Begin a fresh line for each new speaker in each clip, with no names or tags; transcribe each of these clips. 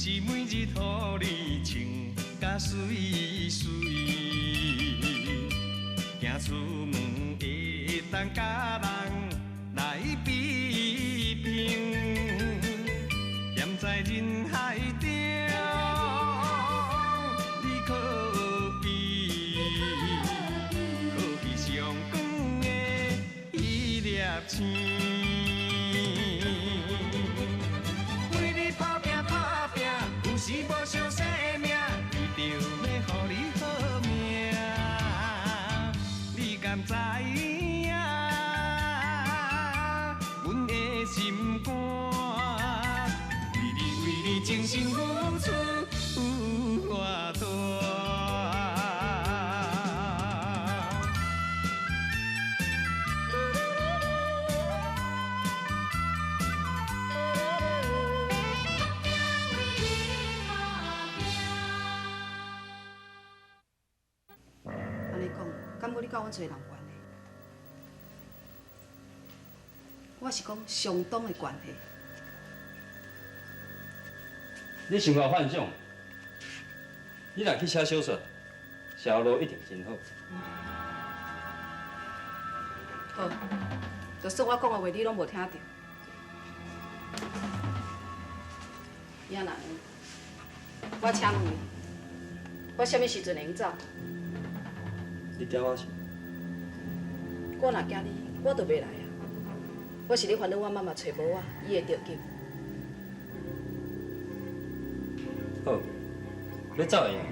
是每日互你穿甲水水，行出门会当甲人来比拼，踮在人海中，你可比上光的一粒星。 是无上生命，为着要互你好命，你敢知影？阮的心肝，为你精心付出有偌大。
敢无你甲阮找人关系？我是讲相当的关系。
你想法幻想，你若去写小说，写路一定真好。
好，就算我讲的话你拢无听到。亚楠，我请问你，我什么时阵会用走？
你惊我是？
我若惊你，我就袂来啊！我是咧烦恼我妈妈找无我，伊会着急。
好，要走会用，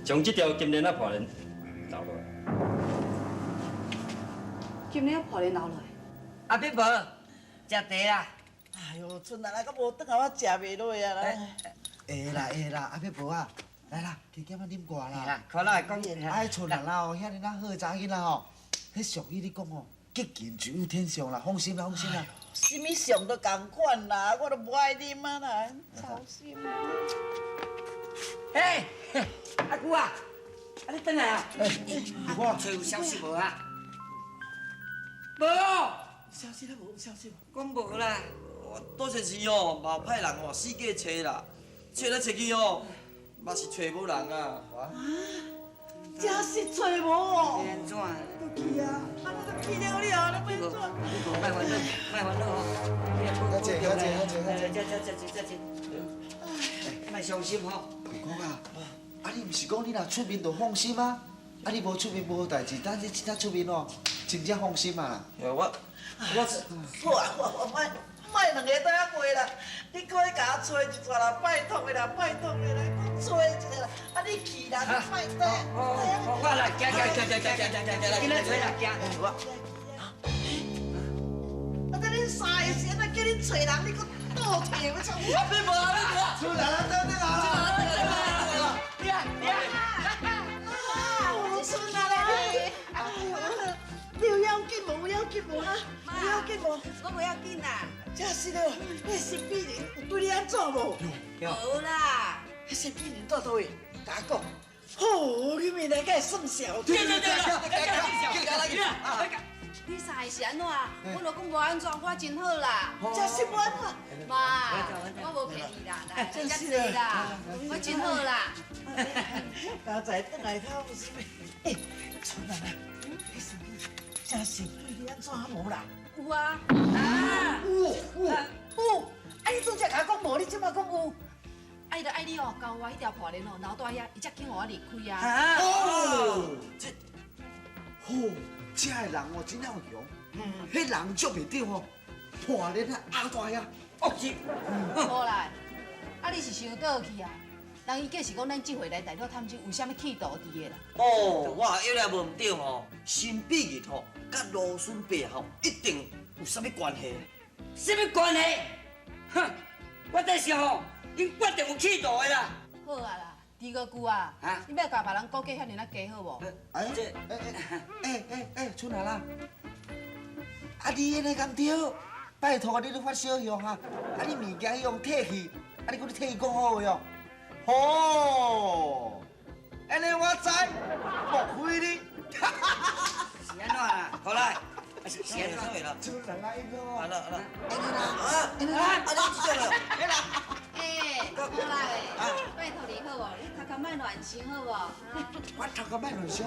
将这条金链仔破链留落来。
金链破链留落来。
阿伯无，食茶啦。
哎呦，春奶奶敢无等下我食袂落啊啦！会啦会啦，阿伯婆啊，来啦，摕剑仔啉挂啦。
看来讲嘢
哎，春奶奶哦，遐尼咱好查囡仔吼，迄俗语你讲哦，吉言就有天相啦，放心啦，放心啦。什么相都共款啦，我都无爱啉啊啦，操心。
嘿，阿姑啊，啊你转来啊？
我
找有消息无啊？无哦。
消息啦无？消息无？
讲无啦。
多些时哦，嘛有派人哦四界找啦，找来找去哦，嘛是找无人啊。
真是找无哦。
安怎？
都去啊！啊，你都去了了，你要怎？
卖烦恼，卖烦恼哦。
好济，
这。卖伤心吼。
公公啊，啊你毋是讲你若出面就放心吗？啊你无出面无代志，等你真正出面哦，真正放心嘛。
我
好啊，我卖两个在遐卖啦，你可以甲我找一撮啦，拜托的啦，拜托的啦，我找一个啦，啊你去啦，你卖得。
我来，行，今仔找啦，行。
啊，等恁三个时啊，叫恁找人，你搁倒退，我操！
阿伯无啊，
出来了，等啦。出来了。有要紧无？有要紧无啊？有要紧无？
我不要紧啦。
真是的，迄新美人有对你安怎无？
无啦。
迄新美人在倒位？甲我讲，好，你明来该算小。
对，
你三个是安怎？我老公无安怎，我真好啦。
真是无安怎？
妈，我无骗你啦，来，真是啦，我真好啦。
刚才转来头有啥物？哎，春兰啊，迄新美人真是对你安怎无啦？
有啊。
有，啊你拄则甲我讲无，你即摆讲有？
爱就爱你哦，交我迄条破链哦，留在遐，伊才肯互我离开啊。
哦，好，这个人哦真了强，迄人足袂着哦，破链啊压大遐，恶极。
无啦，啊你是想倒去啊？人伊计是讲咱这回来大陆探亲，有啥物企图伫的啦？
哦，我有了无唔对哦，新秘密吼，甲罗孙背后一定有啥物关系？
什么关系？哼，我在想吼，因决定有企图的啦。
好啊啦，第二句啊，你要甲别人估计遐尼啊加好无？
春兰啦，啊你安尼敢对？拜托你都发小用哈，啊你物件用退去，啊你搁你退伊讲好个哦。哦，安尼我知，莫亏你。
是安怎啦？好来，是安怎？
啦？
出人来一个哦。
啊啦啊啦，
你这个，
哎，过来，拜托你好无？你头壳莫乱想好无？
我头壳莫乱想。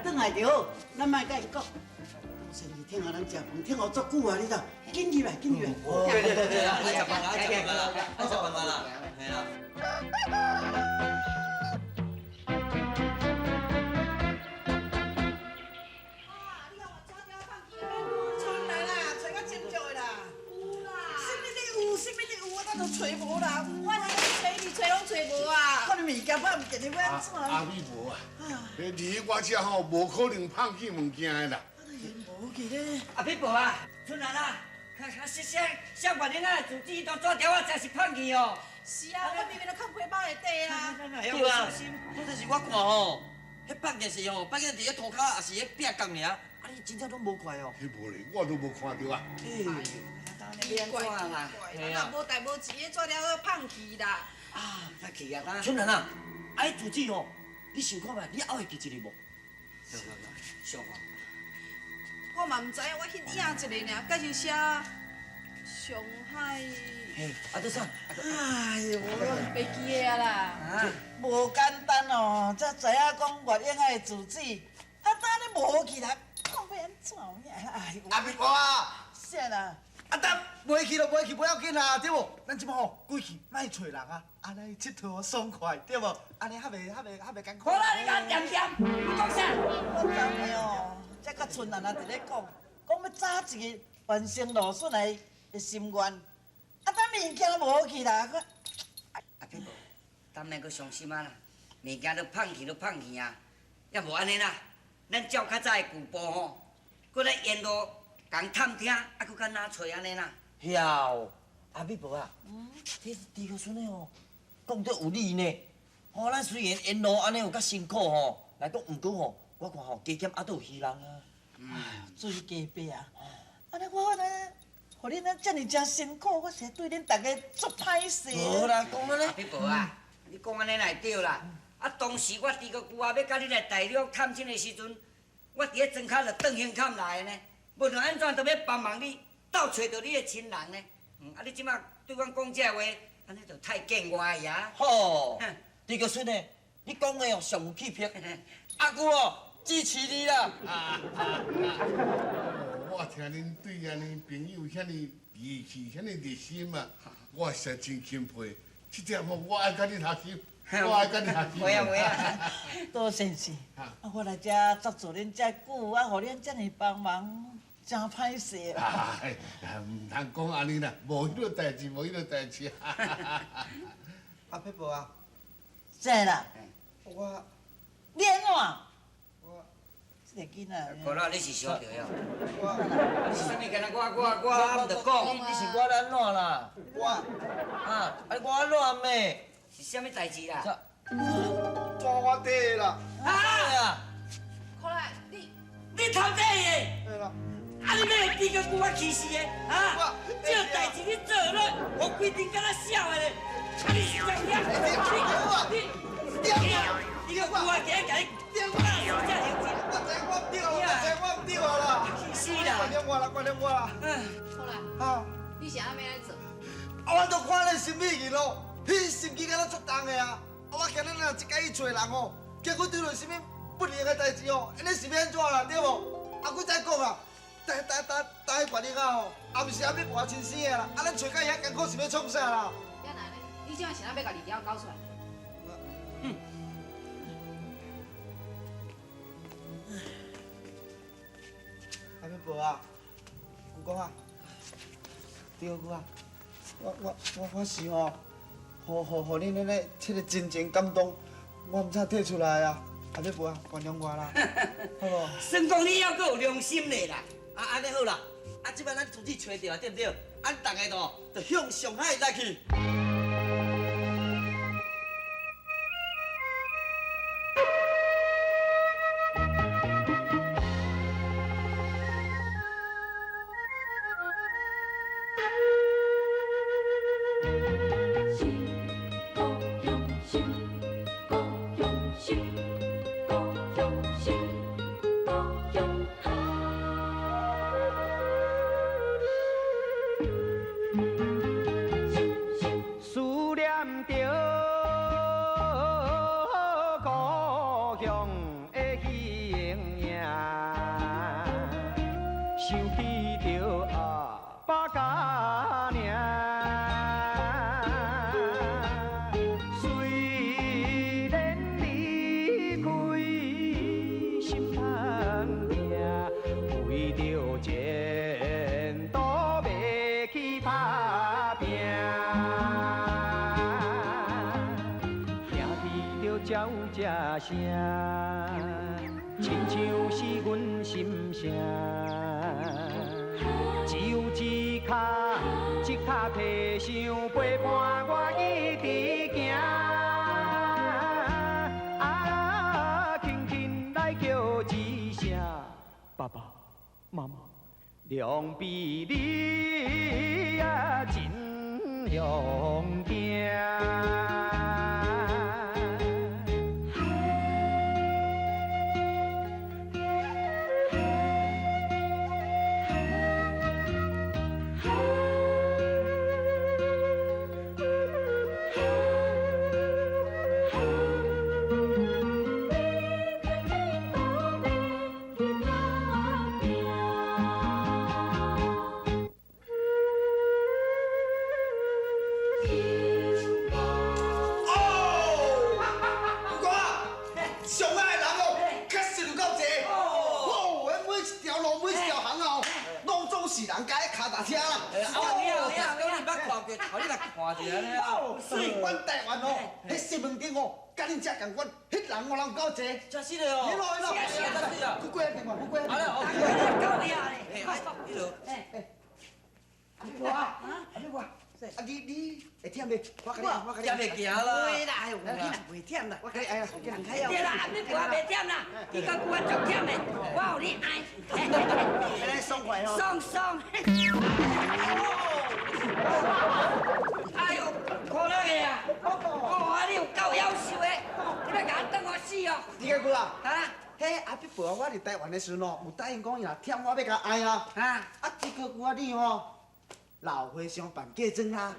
转来就好，咱莫甲伊讲。先去听下咱食饭，听好足久啊！你知，紧入来，紧入来。
对啦，爱食饭啦，爱食饭啦，爱食饭啦，嘿啦。
春来啦，找到真少的啦。有啦。什么你有，什么你有，我咱都找无啦。
我这找你找拢找无啊！
看你物件歹，唔见你要安怎？
阿美无啊，伫我遮吼无可能放弃物件的啦。
无去咧。
阿碧婆啊，春兰啊，相关恁啊，自己都抓条啊，真是胖去哦。
是啊，我明明都放皮包内底啊。
对啊，或者是我看吼，迄八件事吼，八件伫咧涂骹，也是咧拼工尔，啊你真正拢无快哦。
迄无咧，我都无看到啊。
你安怎啦？
咱若无代无志的，做了去放弃啦。
啊，那去啊，
春兰啊，啊你自己吼，你想看觅，你还会记一个无？想看。
我嘛唔知影，我翕影一个尔，介绍写上海。
嘿，啊这啥？
哎呦，
袂记的啊啦。
啊，
无简单哦，才知影讲月影爱自己，啊，当你无去来，看要安怎呀？哎呦，
阿碧婆啊，
啥啦？
啊，等袂去就袂去，不要紧啦，对无？咱即摆吼，规去莫找人啊，安尼佚佗爽快，对无？安尼较袂艰苦。
好啦，你甲点点，你讲啥？
我知影哦，这个村人啊伫咧讲，讲要早一个完成罗顺的心愿，啊，等物件都无去啦，
阿碧婆，咱莫阁伤心啊啦，物件都放弃啊，要无安尼啦，咱照较早的旧步吼，搁来沿路共探听，啊，搁甲哪找安尼啦。
晓，阿美婆啊，这地球村的吼，讲得有理呢。吼，咱虽然沿路安尼有较辛苦吼，来讲毋过吼，我看吼加减也都有希望啊。
水加白啊！安尼我呢，互恁咱遮尔真辛苦，我实对恁大家足歹势。
无啦，讲了咧。
阿碧婆啊，你讲安尼来对啦。啊，当时我伫个旧啊要甲你来大陆探亲的时阵，我伫咧庄脚就转乡坎来的呢。无论安怎都要帮忙你，斗找到你的亲人呢。啊，你即马对阮讲这话，安尼就太见外呀。
好，地球村的，你讲的哦上有气魄。阿姑哦，支持你啦。
我听恁对安尼朋友遐尼义气，遐尼热心啊，我实真钦佩。这点吼，我爱甲你学习，我爱甲你学习。
会啊会啊。
多谢谢。啊，我来遮接助恁遮久，啊，互恁遮尔帮忙，真歹势。
哎，唔通讲安尼啦，无迄个代志，无迄个代志。
阿碧婆啊，
啥啦？
我
你安怎？
我
这个囡仔。
可乐，你是晓得哟。
我
你是啥物？敢若我毋着讲，
你是我安怎啦？
我
啊，我安怎咩？
是啥物代志啦？
抓我底的啦，
啊！
看来
你偷底的，
对啦，
啊你要比个我气死的，啊！这代志你做了，我规定敢若笑的咧。啊你是怎样？你个我今日甲你打死这样子，
我知我唔对啊，我知我唔对啊啦，
气死啦！
原谅我啦，原谅我啦。
看来
啊，
你是安怎要安做？
我都看恁心意去咯，迄心机敢若出重的啊！我今日若一家去找人哦，结果对着什么不良的代志哦，安尼是要安怎啦？对无？啊，我再讲啊，等迄决定啊吼，也毋是还要跋亲生的啦，啊，咱找到遐艰苦是要创啥啦？
要哪呢？你怎样想要甲李雕搞出来？
阿要婆啊，姑公啊，对姑啊，我是吼，互恁安尼，这个真情感动，我毋知摕出来啊。阿要婆啊，原谅我啦，好无？
算讲你还阁有良心嘞啦！
啊，安尼好啦，啊，即摆咱自己找着啊，对不对？俺大家都就向上海来去。
想起着阿爸家娘，虽然离开心痛痛，为着前途要去打拼，听见着鸟只声。亲像是阮心声，只有一脚皮箱陪伴我一直行。啊，轻轻来叫一声爸爸妈妈，两臂你啊真勇行。
是人家的脚踏车啦。
你捌看过，头你来看一下了。
是阮台湾哦，迄新闻顶哦，甲恁遮共款，迄人有人够济。
真是的哦。
你落去咯，
是啊。
不过电话，不过。
好了，够厉害嘞。你落。
阿伯啊，阿伯啊，你会忝袂？我
忝袂行啦。
会啦，有袂忝啦。我甲你哎呀，叫人开药。
对啦，你伯袂忝啦，你甲我足忝的，我有你爱。
安尼爽快哦。
爽。哎呦，可乐个啊！哦，你有够夭寿的，你要甲我当我死哦！
你个姑啊？
啊？
嘿，阿伯伯我伫台湾的时阵哦，有答应讲伊若忝我要甲爱啊。
啊？
这个姑啊你吼，老和尚办嫁妆啊？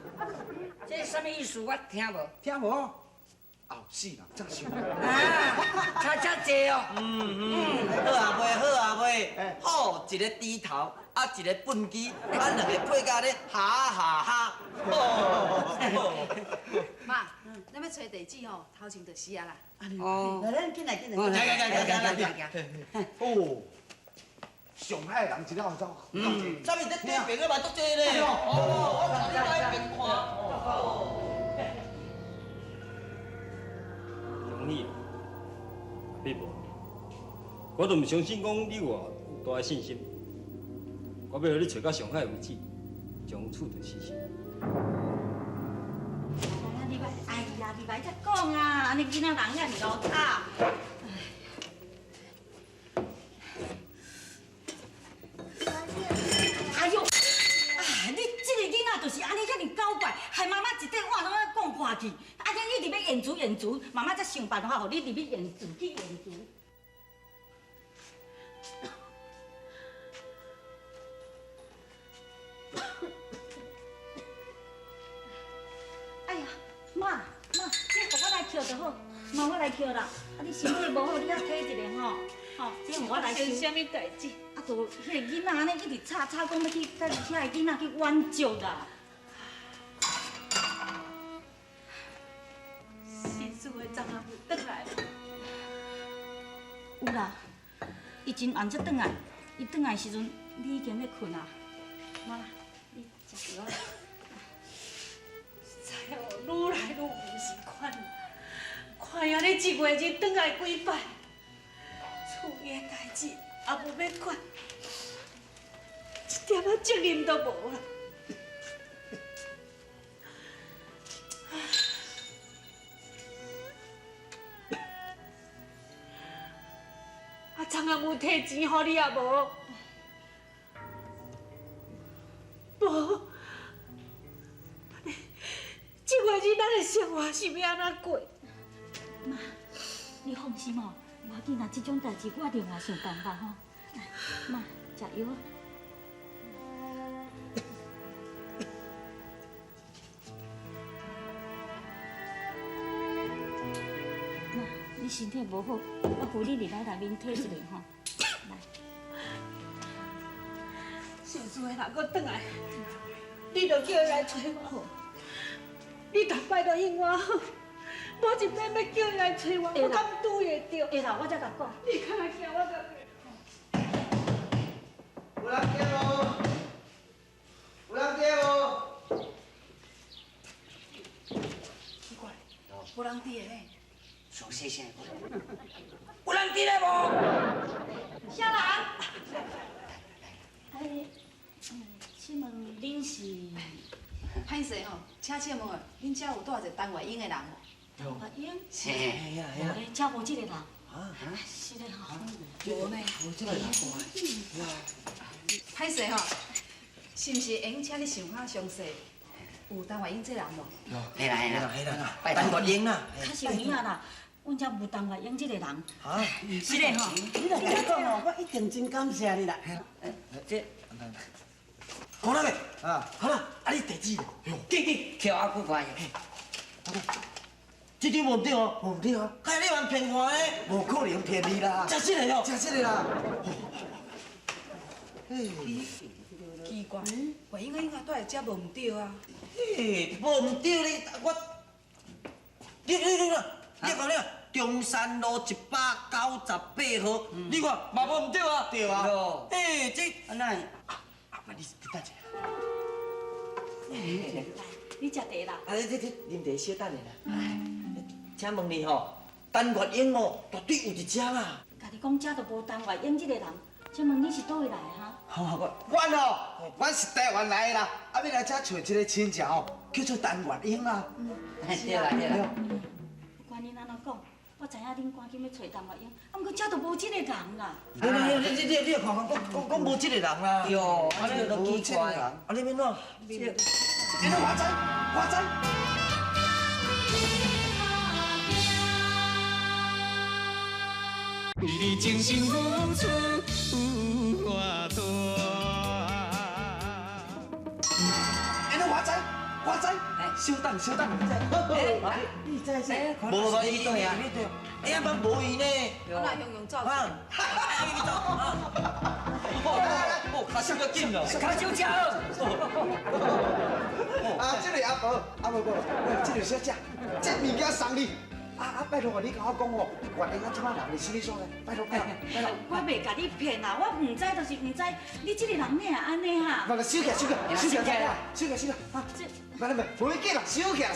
这是什么意思？我听无。
听无？后世人才想。
啊，差遮济哦。
好啊妹，好啊妹，好一个低头，啊一个笨鸡，咱两个配甲咧哈哈哈。
妈，咱要找地址吼，头前就死啊啦。
哦。
来，咱进来。
哦，上海人真好走。
啥物在对面个嘛足济咧？哦，我头先来边看。
容易，你无，我都唔相信讲你有大个信心。我要互你找到上海为止，将处决死刑。
哎呀，你别再讲啊！安尼囡仔人遐尼落塔。哎呦！啊，你这个囡仔就是安尼遐尼搞怪，害妈妈一块碗拢要讲破去。啊，你入去验珠，妈妈才想办法，互你入去验珠。哎呀，妈，你互我来捡就好，妈我来捡啦。啊，你身体无好，你较体一下吼，这互我来捡。什么代志？啊，就迄个囡仔安尼一直吵讲要去带遐个囡仔去挽救啦。新厝的昨暗有转来无？有啦，伊真暗才转来。伊转来时阵，你已经咧困啊。妈，你食药啦。
哎呦，愈来愈唔是款，看安尼一月日转来几摆，厝里的代志也无要管，一点仔责任都无啦。啊，昨暗有摕钱互你也无？无。这月日咱的生活是要安怎过？
妈，你放心哦，无要紧啦，这种代志我另外想办法吼。妈，食药啊。妈，你身体无好，我扶你入来内面体一下吼。来。
姓苏的人搁转来，你就叫伊来找我。你逐摆都应我好，无一摆要叫伊来找我，我敢拄会着？
会啦，我才甲讲。
你看惊我甲。
有人叫无？有人叫无？
奇怪，无人伫的呢。
上细声过来，有人伫咧无？
小人。请问恁是？
歹势吼，请问哦，恁遮有带一个陈月英的人无？
陈月英？
嘿呀嘿呀，
遮无即个人。
啊，
是咧吼。
无呢。
无这个人。
歹势吼，是毋是会用请你想较详细？有陈月英这人无？
嘿啦嘿啦，陈月英啦。
较是有影啦，阮遮无陈月英即个人。
啊，
是咧吼。
你来甲我讲哦，我一定真感谢你啦。
这，
好啦未？啊，好啦，啊你地址咧？
紧，叫阿姑快。
这张无唔对哦，无唔对哦。哎，你玩骗我诶？无可能骗你啦。真实的哦，真实的啦。
奇怪，月英应该带来遮无毋对啊。
嘿，无唔对你，我，你讲你中山路198号，你看嘛无唔对啊？对啊。嘿，这
安那？
你等一下。
你食茶啦？
啊，你啉茶小等下啦。请问你吼，陈月英哦，绝对有一只啦。
家己讲遮都无陈月英即个人，请问你是倒位来的哈？
阮哦，阮是台湾来的啦，啊要来遮找一个亲戚哦，叫做陈月英啦。
对啦对啦。
不管恁安怎讲，我知影恁赶紧要找陈月英，啊，毋过遮都无即个人啦。
你看讲无即个人啦。
哟，安尼都奇怪。
啊，你免喏，我知。
为你真心付出偌多。
我知，稍等，
你知是？无伊对啊，哎呀，无伊呢？
我来用走。
哦，卡手要紧哦，
卡手吃哦。
啊，这个无，这个小姐，这物件送你。拜托你甲我讲哦，月英啊，即摆人伫什么所在？拜托。
我袂甲你骗啦，我唔知就是唔知，你即个人哪会安尼哈？
收起来，啊！不要紧啦，收起来。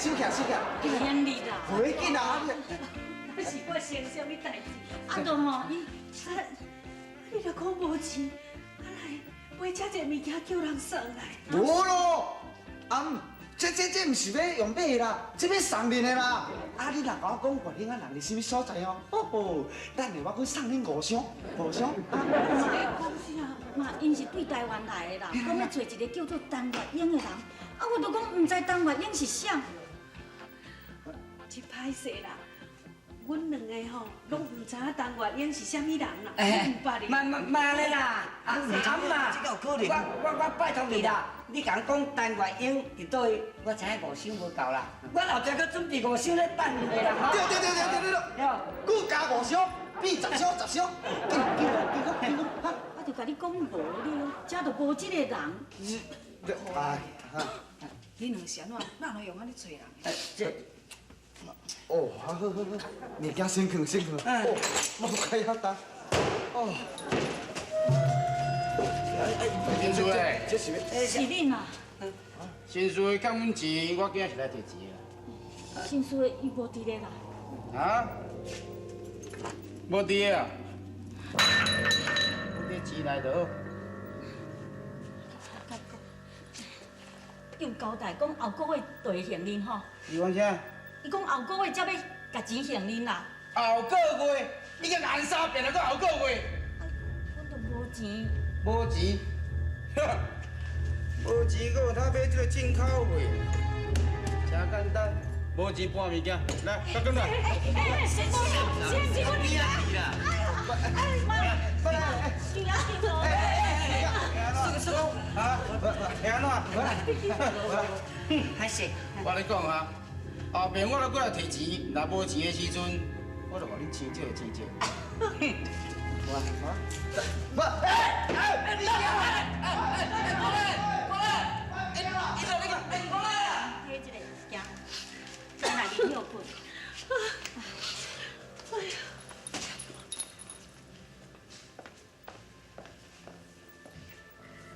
骗你啦！
不要紧啦，
那是我生什么代志？
啊，都吼，
你若讲无钱，买遮济物件叫人送来。
无咯，这毋是要用买的啦，这要送恁的啦。啊，你若甲我讲月英啊人伫什么所在哦？等下我去送恁5箱。
讲啥？嘛，因是对台湾来的啦，讲要找一个叫做陈月英的人，啊，我都讲唔知陈月英是啥。
真歹势啦，阮两个吼，拢唔知影陈月英是啥物人啦，
慢咧啦，阿嘛，我拜托你啦，你共讲陈月英伫倒位，我知影5箱无够啦，我后壁搁准备5箱咧等你啦，哈。
对，佮加5箱，变10箱。紧，
我就甲你讲无了，遮都无即个人。
你两是安怎？哪能用安尼找人？
哦，好，物件先放。哦，无开遐重。哦。
新书诶，
这是
是恁啊？
新书的欠阮钱，我今仔是来摕钱的。
新书的伊无伫咧啦。
啊？无伫的啊？我这钱来就好。
用交代讲后个月就会还恁吼。
你讲啥？
伊讲后个月才要甲钱还恁啦。
后个月？已经按3遍了，搁后个月？
阮都无钱。
无钱？无钱，搁有通买这个进口货？真简单，无钱搬物件，来，快滚来！
先我你啦！哎呦，妈！你要听我？
啊，会安怎？
歹势。
我咧讲啊，后边我若过来摕钱，若无钱的时阵，我就甲你青少青少。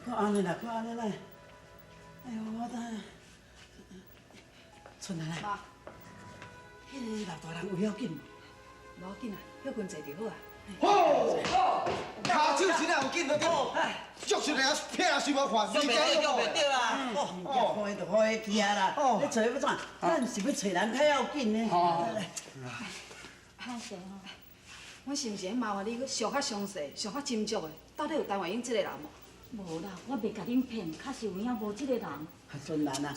看安尼啦，看安尼啦。哎呦，我等。春兰啊，迄个老大人有要紧无？
无要紧啊，休困坐就好啊。
好，骹手真有紧了对无？足是俩骗是无犯，
对啦。哦，好就好去啊啦。你找要怎？咱是要找人较要紧呢。
好势吼。
我是毋是麻烦你去上较详细、上较斟酌的，到底有台湾英这个人无？
无啦，我袂甲恁骗，确实有影无即个人。
春兰啊，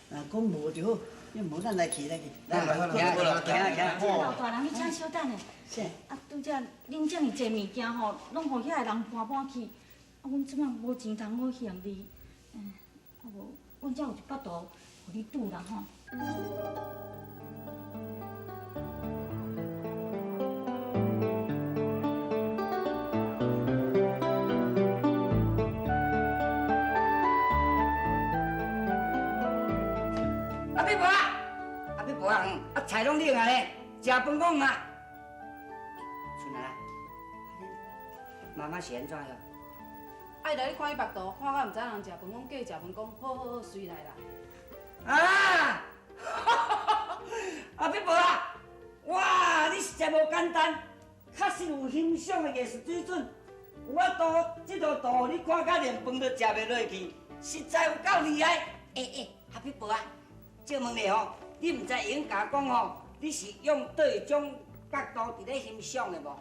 若讲无就好，要无咱来去。
行，
老大人，你请稍等下。是。啊，拄则恁遮尔济物件吼，拢互遐个人搬去，啊，阮即摆无钱通好向你，啊无，阮遮有一幅图，互你拄啦吼。
啊，菜拢冷啊咧，食饭讲啊。春兰啊，妈妈是安怎样？
爱来你看伊目图，看到毋知人食饭讲，叫伊食饭讲，好，随来啦。
啊！阿伯伯啊，哇，你实在无简单，确实有欣赏的艺术水准。有法度，这道图你看甲连饭都食袂落去，实在有够厉害。阿伯伯啊，借问你吼。你毋知会用甲讲吼，你是用倒一种角度伫咧欣赏的无？